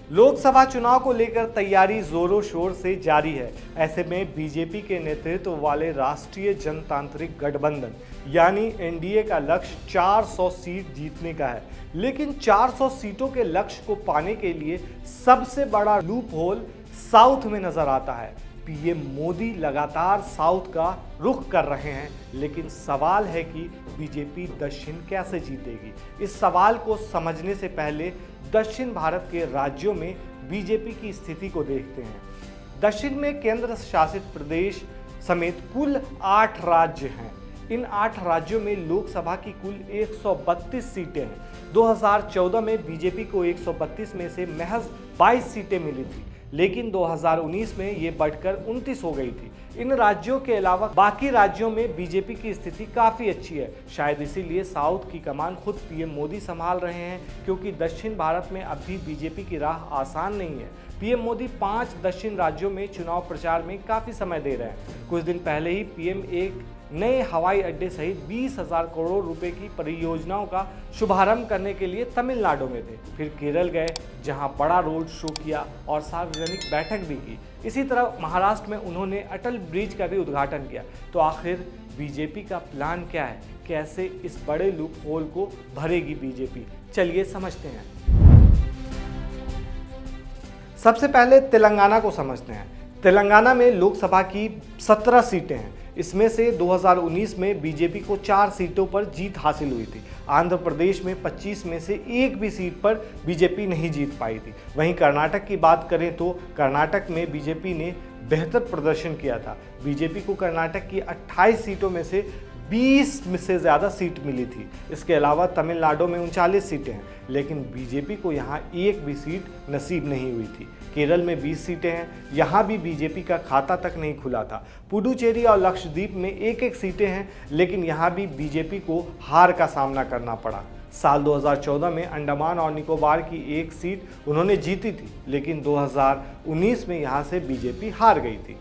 लोकसभा चुनाव को लेकर तैयारी जोरों शोर से जारी है। ऐसे में बीजेपी के नेतृत्व वाले राष्ट्रीय जनतांत्रिक गठबंधन यानी एनडीए का लक्ष्य 400 सीट जीतने का है। लेकिन 400 सीटों के लक्ष्य को पाने के लिए सबसे बड़ा लूप होल साउथ में नजर आता है। पीएम मोदी लगातार साउथ का रुख कर रहे हैं, लेकिन सवाल है कि बीजेपी दक्षिण कैसे जीतेगी। इस सवाल को समझने से पहले दक्षिण भारत के राज्यों में बीजेपी की स्थिति को देखते हैं। दक्षिण में केंद्र शासित प्रदेश समेत कुल 8 राज्य हैं। इन 8 राज्यों में लोकसभा की कुल 132 सीटें हैं। 2014 में बीजेपी को 132 में से महज 22 सीटें मिली थी, लेकिन 2019 में ये बढ़कर 29 हो गई थी। इन राज्यों के अलावा बाकी राज्यों में बीजेपी की स्थिति काफ़ी अच्छी है। शायद इसीलिए साउथ की कमान खुद पीएम मोदी संभाल रहे हैं, क्योंकि दक्षिण भारत में अब भी बीजेपी की राह आसान नहीं है। पीएम मोदी 5 दक्षिण राज्यों में चुनाव प्रचार में काफ़ी समय दे रहे हैं। कुछ दिन पहले ही पीएम एक नए हवाई अड्डे सहित 20,000 करोड़ रुपए की परियोजनाओं का शुभारंभ करने के लिए तमिलनाडु में थे। फिर केरल गए, जहां बड़ा रोड शो किया और सार्वजनिक बैठक भी की। इसी तरह महाराष्ट्र में उन्होंने अटल ब्रिज का भी उद्घाटन किया। तो आखिर बीजेपी का प्लान क्या है? कैसे इस बड़े लूप होल को भरेगी बीजेपी? चलिए समझते हैं। सबसे पहले तेलंगाना को समझते हैं। तेलंगाना में लोकसभा की 17 सीटें हैं। इसमें से 2019 में बीजेपी को 4 सीटों पर जीत हासिल हुई थी। आंध्र प्रदेश में 25 में से एक भी सीट पर बीजेपी नहीं जीत पाई थी। वहीं कर्नाटक की बात करें तो कर्नाटक में बीजेपी ने बेहतर प्रदर्शन किया था। बीजेपी को कर्नाटक की 28 सीटों में से 20 में से ज़्यादा सीट मिली थी। इसके अलावा तमिलनाडु में 39 सीटें हैं, लेकिन बीजेपी को यहाँ एक भी सीट नसीब नहीं हुई थी। केरल में 20 सीटें हैं, यहाँ भी बीजेपी का खाता तक नहीं खुला था। पुडुचेरी और लक्षद्वीप में एक सीटें हैं, लेकिन यहाँ भी बीजेपी को हार का सामना करना पड़ा। साल 2014 में अंडमान और निकोबार की एक सीट उन्होंने जीती थी, लेकिन 2019 में यहाँ से बीजेपी हार गई थी।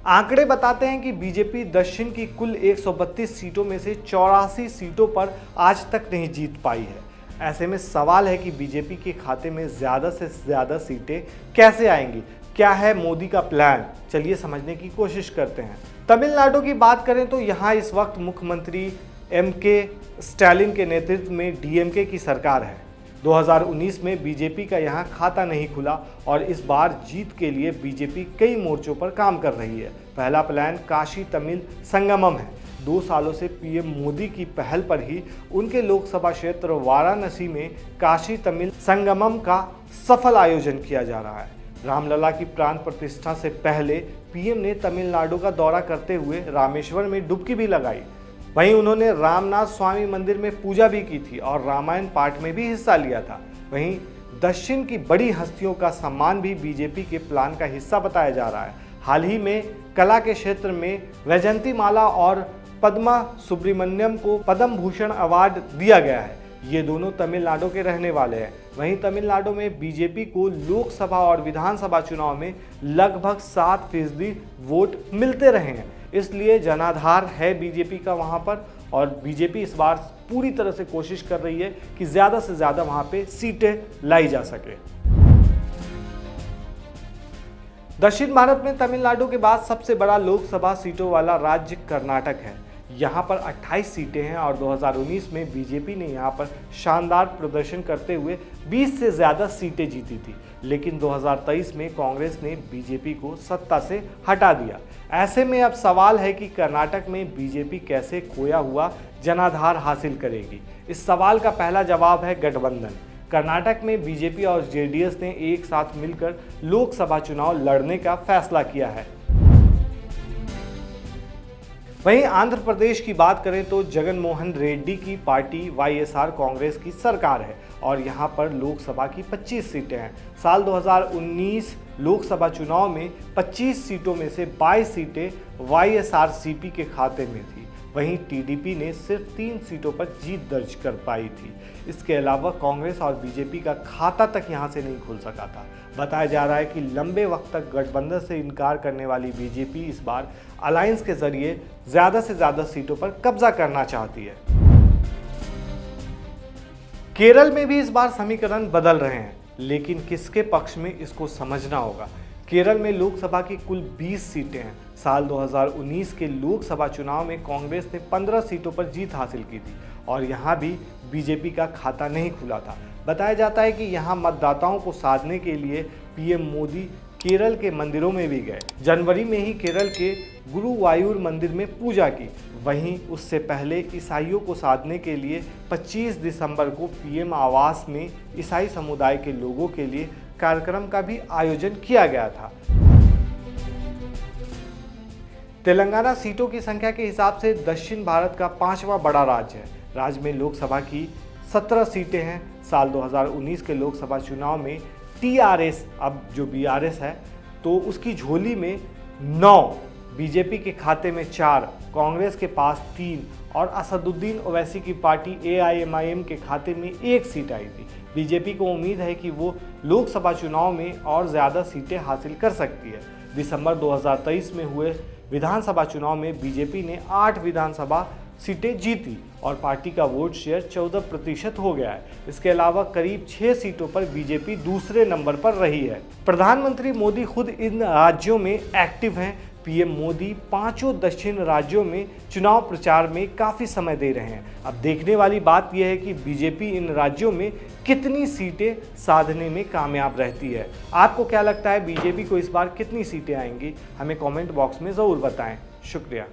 आंकड़े बताते हैं कि बीजेपी दक्षिण की कुल 132 सीटों में से 84 सीटों पर आज तक नहीं जीत पाई है। ऐसे में सवाल है कि बीजेपी के खाते में ज़्यादा से ज़्यादा सीटें कैसे आएंगी? क्या है मोदी का प्लान? चलिए समझने की कोशिश करते हैं। तमिलनाडु की बात करें तो यहाँ इस वक्त मुख्यमंत्री एम.के. स्टालिन के नेतृत्व में डीएमके की सरकार है। 2019 में बीजेपी का यहाँ खाता नहीं खुला और इस बार जीत के लिए बीजेपी कई मोर्चों पर काम कर रही है। पहला प्लान काशी तमिल संगमम है। 2 सालों से पीएम मोदी की पहल पर ही उनके लोकसभा क्षेत्र वाराणसी में काशी तमिल संगमम का सफल आयोजन किया जा रहा है। रामलला की प्राण प्रतिष्ठा से पहले पीएम ने तमिलनाडु का दौरा करते हुए रामेश्वर में डुबकी भी लगाई। वहीं उन्होंने रामनाथ स्वामी मंदिर में पूजा भी की थी और रामायण पाठ में भी हिस्सा लिया था। वहीं दक्षिण की बड़ी हस्तियों का सम्मान भी बीजेपी के प्लान का हिस्सा बताया जा रहा है। हाल ही में कला के क्षेत्र में वैजयंतीमाला और पद्मा सुब्रमण्यम को पद्म भूषण अवार्ड दिया गया है। ये दोनों तमिलनाडु के रहने वाले हैं। वहीं तमिलनाडु में बीजेपी को लोकसभा और विधानसभा चुनाव में लगभग 7% वोट मिलते रहे हैं, इसलिए जनाधार है बीजेपी का वहां पर। और बीजेपी इस बार पूरी तरह से कोशिश कर रही है कि ज़्यादा से ज़्यादा वहां पे सीटें लाई जा सके। दक्षिण भारत में तमिलनाडु के बाद सबसे बड़ा लोकसभा सीटों वाला राज्य कर्नाटक है। यहाँ पर 28 सीटें हैं और 2019 में बीजेपी ने यहाँ पर शानदार प्रदर्शन करते हुए 20 से ज़्यादा सीटें जीती थी। लेकिन 2023 में कांग्रेस ने बीजेपी को सत्ता से हटा दिया। ऐसे में अब सवाल है कि कर्नाटक में बीजेपी कैसे खोया हुआ जनाधार हासिल करेगी। इस सवाल का पहला जवाब है गठबंधन। कर्नाटक में बीजेपी और जेडीएस ने एक साथ मिलकर लोकसभा चुनाव लड़ने का फैसला किया है। वहीं आंध्र प्रदेश की बात करें तो जगन मोहन रेड्डी की पार्टी वाईएसआर कांग्रेस की सरकार है और यहां पर लोकसभा की 25 सीटें हैं। साल 2019 लोकसभा चुनाव में 25 सीटों में से 22 सीटें वाईएसआरसीपी के खाते में थी। वहीं टीडीपी ने सिर्फ 3 सीटों पर जीत दर्ज कर पाई थी। इसके अलावा कांग्रेस और बीजेपी का खाता तक यहां से नहीं खुल सका था। बताया जा रहा है कि लंबे वक्त तक गठबंधन से इनकार करने वाली बीजेपी इस बार अलायंस के जरिए ज़्यादा से ज़्यादा सीटों पर कब्जा करना चाहती है। केरल में भी इस बार समीकरण बदल रहे हैं, लेकिन किसके पक्ष में इसको समझना होगा। केरल में लोकसभा की कुल 20 सीटें हैं। साल 2019 के लोकसभा चुनाव में कांग्रेस ने 15 सीटों पर जीत हासिल की थी और यहां भी बीजेपी का खाता नहीं खुला था। बताया जाता है कि यहां मतदाताओं को साधने के लिए पीएम मोदी केरल के मंदिरों में भी गए। जनवरी में ही केरल के गुरुवायूर मंदिर में पूजा की। वहीं उससे पहले ईसाइयों को साधने के लिए 25 दिसंबर को पीएम आवास में ईसाई समुदाय के लोगों के लिए कार्यक्रम का भी आयोजन किया गया था। तेलंगाना सीटों की संख्या के हिसाब से दक्षिण भारत का 5वां बड़ा राज्य है। राज्य में लोकसभा की 17 सीटें हैं। साल 2019 के लोकसभा चुनाव में टीआरएस, अब जो बीआरएस है, तो उसकी झोली में 9, बीजेपी के खाते में 4, कांग्रेस के पास 3 और असदुद्दीन ओवैसी की पार्टी एआईएमआईएम के खाते में 1 सीट आई थी। बीजेपी को उम्मीद है कि वो लोकसभा चुनाव में और ज़्यादा सीटें हासिल कर सकती है। दिसंबर 2023 में हुए विधानसभा चुनाव में बीजेपी ने 8 विधानसभा सीटें जीती और पार्टी का वोट शेयर 14% हो गया है। इसके अलावा करीब 6 सीटों पर बीजेपी दूसरे नंबर पर रही है। प्रधानमंत्री मोदी खुद इन राज्यों में एक्टिव हैं। पीएम मोदी 5 दक्षिण राज्यों में चुनाव प्रचार में काफ़ी समय दे रहे हैं। अब देखने वाली बात यह है कि बीजेपी इन राज्यों में कितनी सीटें साधने में कामयाब रहती है। आपको क्या लगता है, बीजेपी को इस बार कितनी सीटें आएंगी? हमें कमेंट बॉक्स में ज़रूर बताएं। शुक्रिया।